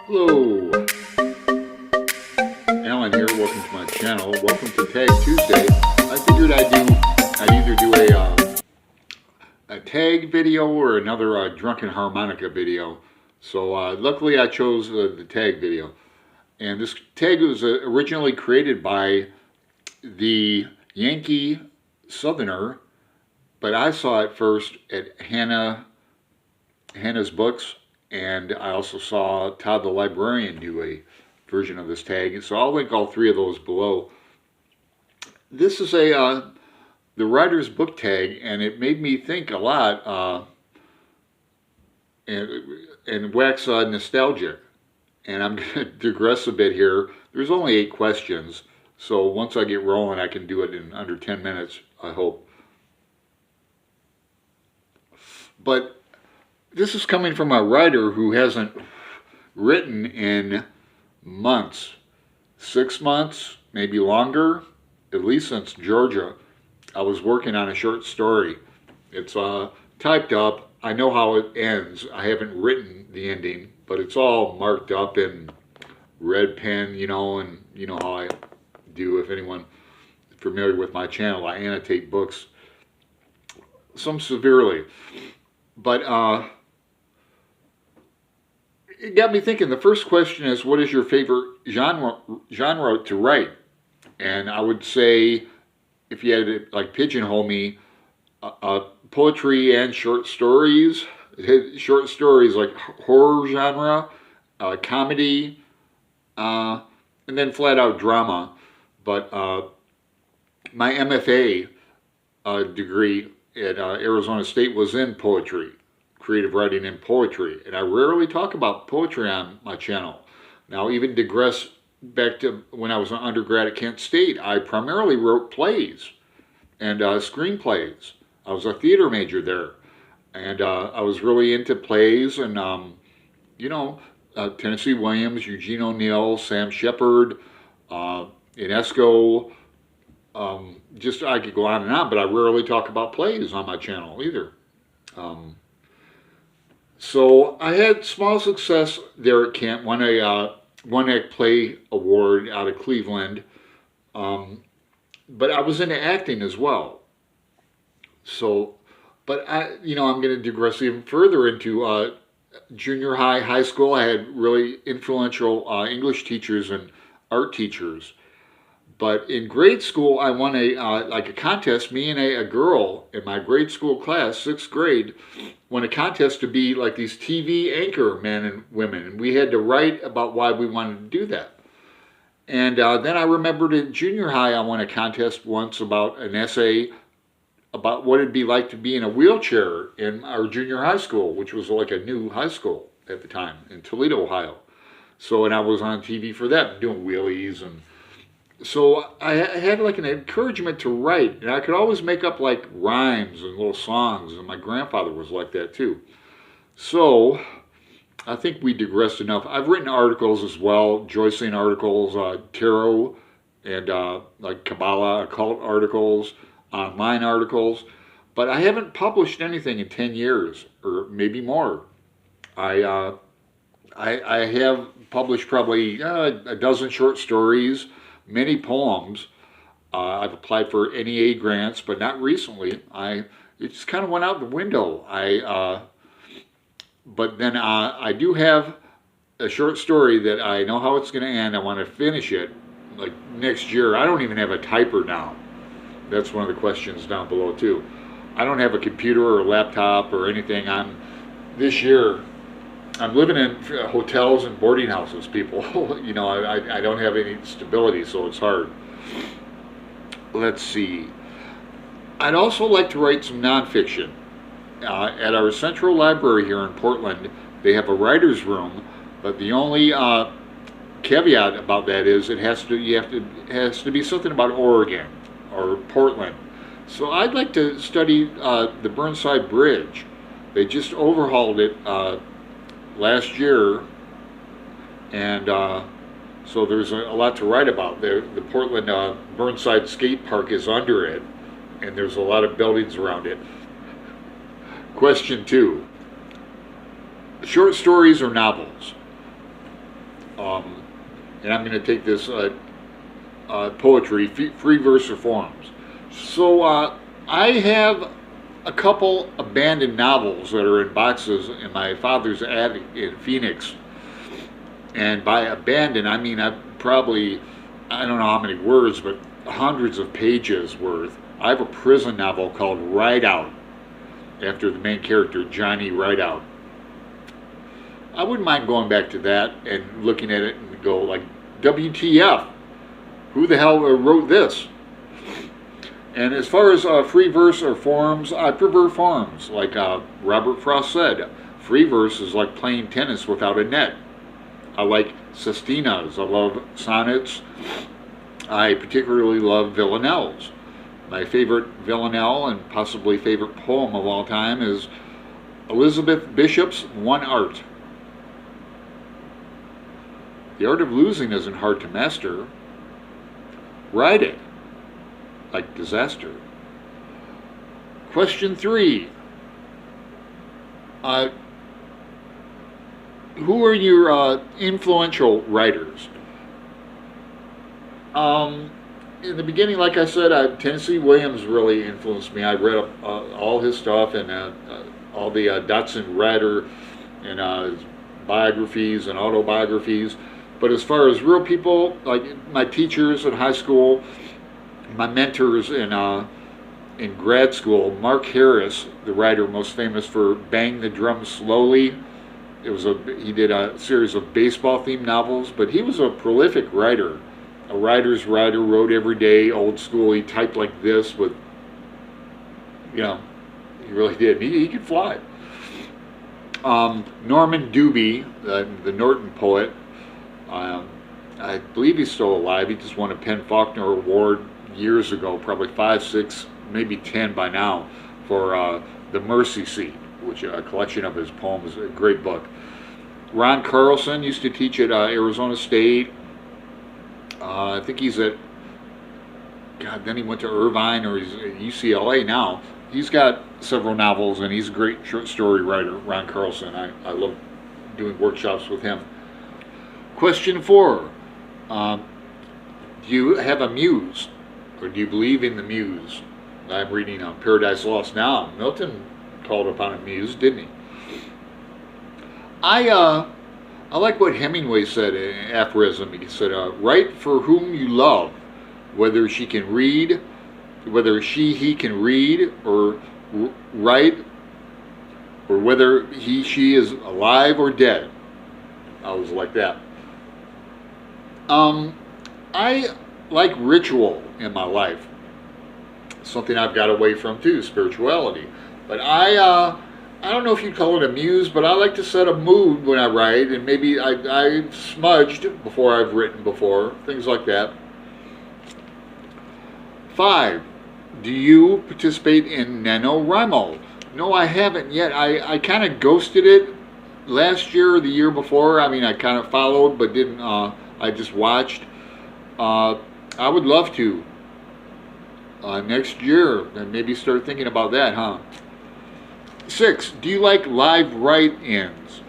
Hello, Alan here. Welcome to my channel. Welcome to Tag Tuesday. I figured I'd either do a tag video or another drunken harmonica video. So luckily I chose the tag video. And this tag was originally created by the Yankee Southerner, but I saw it first at Hannah's Books, and I also saw Todd the Librarian do a version of this tag. So I'll link all three of those below. This is the writer's book tag, and it made me think a lot and wax nostalgic. And I'm going to digress a bit here. There's only 8 questions, so once I get rolling, I can do it in under 10 minutes, I hope. But this is coming from a writer who hasn't written in months. 6 months, maybe longer, at least since Georgia. I was working on a short story. It's typed up. I know how it ends. I haven't written the ending, but it's all marked up in red pen, and you know how I do. If anyone is familiar with my channel, I annotate books, some severely. But it got me thinking. The first question is, what is your favorite genre to write? And I would say, if you had to pigeonhole me, poetry and short stories. Short stories like horror genre, comedy, and then flat out drama. But my MFA degree at Arizona State was in poetry, creative writing and poetry. And I rarely talk about poetry on my channel. Now, even digress back to when I was an undergrad at Kent State, I primarily wrote plays and screenplays. I was a theater major there. And I was really into plays and, Tennessee Williams, Eugene O'Neill, Sam Shepard, Ionesco. I could go on and on, but I rarely talk about plays on my channel either. So I had small success there at Kent, won a one-act play award out of Cleveland, but I was into acting as well. So, but I'm going to digress even further into junior high, high school. I had really influential English teachers and art teachers. But in grade school, I won a contest. Me and a girl in my grade school class, 6th grade, won a contest to be like these TV anchor men and women. And we had to write about why we wanted to do that. And then I remembered in junior high, I won a contest once about an essay about what it'd be like to be in a wheelchair in our junior high school, which was like a new high school at the time in Toledo, Ohio. So, and I was on TV for that, doing wheelies. And so I had like an encouragement to write, and I could always make up like rhymes and little songs, and my grandfather was like that too. So I think we digressed enough. I've written articles as well, Joycean articles, tarot, and like Kabbalah, occult articles, online articles, but I haven't published anything in 10 years, or maybe more. I have published probably a dozen short stories, many poems. I've applied for NEA grants, but not recently. It just kind of went out the window. But then I do have a short story that I know how it's going to end. I want to finish it like next year. I don't even have a typer now. That's one of the questions down below too. I don't have a computer or a laptop or anything. This year, I'm living in hotels and boarding houses, people. I don't have any stability, so it's hard. Let's see. I'd also like to write some nonfiction. At our central library here in Portland, they have a writer's room, but the only caveat about that is it has to be something about Oregon or Portland. So I'd like to study the Burnside Bridge. They just overhauled it last year, and so there's a lot to write about. The Portland Burnside Skate Park is under it, and there's a lot of buildings around it. Question 2. Short stories or novels? and I'm going to take this poetry, free verse or forms. So I have a couple abandoned novels that are in boxes in my father's attic in Phoenix. And by abandoned, I mean I don't know how many words, but hundreds of pages worth. I have a prison novel called Rideout, after the main character, Johnny Rideout. I wouldn't mind going back to that and looking at it and go like, WTF? Who the hell wrote this? And as far as free verse or forms, I prefer forms. Like Robert Frost said, free verse is like playing tennis without a net. I like sestinas. I love sonnets. I particularly love villanelles. My favorite villanelle and possibly favorite poem of all time is Elizabeth Bishop's One Art. The art of losing isn't hard to master. Ride it, like disaster. Question 3. Who are your influential writers? In the beginning, like I said, Tennessee Williams really influenced me. I read all his stuff and all the Dotson Ratter and biographies and autobiographies. But as far as real people, like my teachers in high school, my mentors in grad school, Mark Harris, the writer most famous for Bang the Drum Slowly. He did a series of baseball-themed novels, but he was a prolific writer. A writer's writer, wrote every day, old school. He typed like this with, he really did. He could fly. Norman Doobie, the Norton poet, I believe he's still alive. He just won a Penn Faulkner Award years ago, probably 5, 6, maybe 10 by now, for The Mercy Seat, which is a collection of his poems, a great book. Ron Carlson used to teach at Arizona State. I think he's then he went to Irvine, or he's at UCLA now. He's got several novels, and he's a great short story writer, Ron Carlson. I love doing workshops with him. Question 4. Do you have a muse, or do you believe in the muse? I'm reading Paradise Lost now. Milton called upon a muse, didn't he? I like what Hemingway said in an aphorism. He said, write for whom you love, whether he can read, or write, or whether she is alive or dead. I was like that. I like ritual in my life. Something I've got away from too, spirituality. But I don't know if you'd call it a muse, but I like to set a mood when I write, and maybe I smudged before I've written before, things like that. 5. Do you participate in Nanowrimo? No, I haven't yet. I kind of ghosted it last year or the year before. I mean, I kind of followed, but didn't. I just watched. I would love to next year, and maybe start thinking about that, huh? 6. Do you like live write-ins?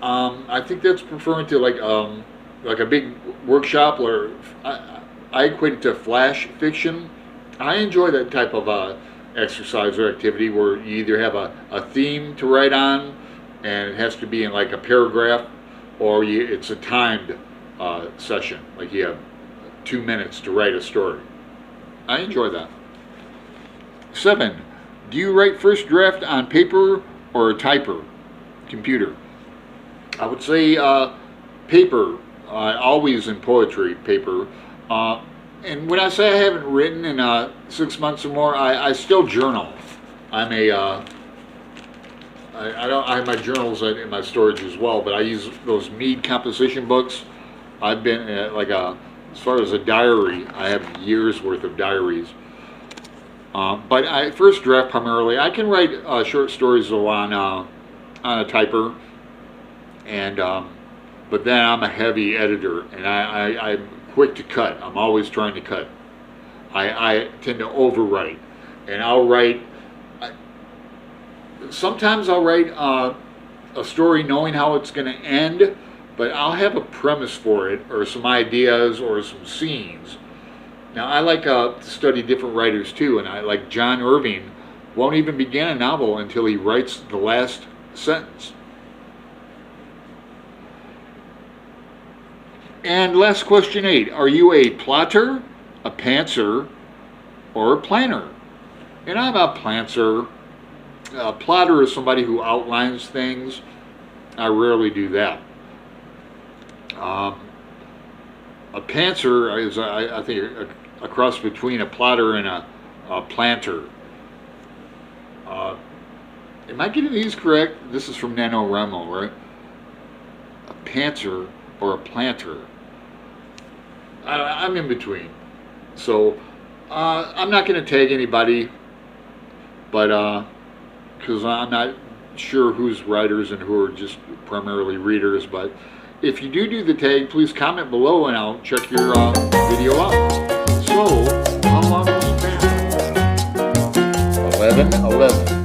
I think that's referring to like a big workshop, or I equate it to flash fiction. I enjoy that type of exercise or activity where you either have a theme to write on, and it has to be in like a paragraph, or it's a timed session, like you have 2 minutes to write a story. I enjoy that. 7. Do you write first draft on paper or a typer, computer? I would say paper. Always in poetry, paper. And when I say I haven't written in 6 months or more, I still journal. I have my journals in my storage as well, but I use those Mead composition books. I've been as far as a diary, I have years worth of diaries. But I first draft primarily. I can write short stories on a typer, and but then I'm a heavy editor, and I'm quick to cut. I'm always trying to cut. I tend to overwrite, and I'll write. Sometimes I'll write a story knowing how it's going to end, but I'll have a premise for it, or some ideas, or some scenes. Now, I like to study different writers too, and I like John Irving won't even begin a novel until he writes the last sentence. And last question 8. Are you a plotter, a pantser, or a planner? And I'm a pantser. A plotter is somebody who outlines things. I rarely do that. A pantser is, I think, a cross between a plotter and a planter. Am I getting these correct? This is from Nanowrimo, right? A pantser or a planter. I'm in between. So I'm not going to tag anybody, but because I'm not sure who's writers and who are just primarily readers. But if you do the tag, please comment below and I'll check your video out. So, how long has it been? 11:11.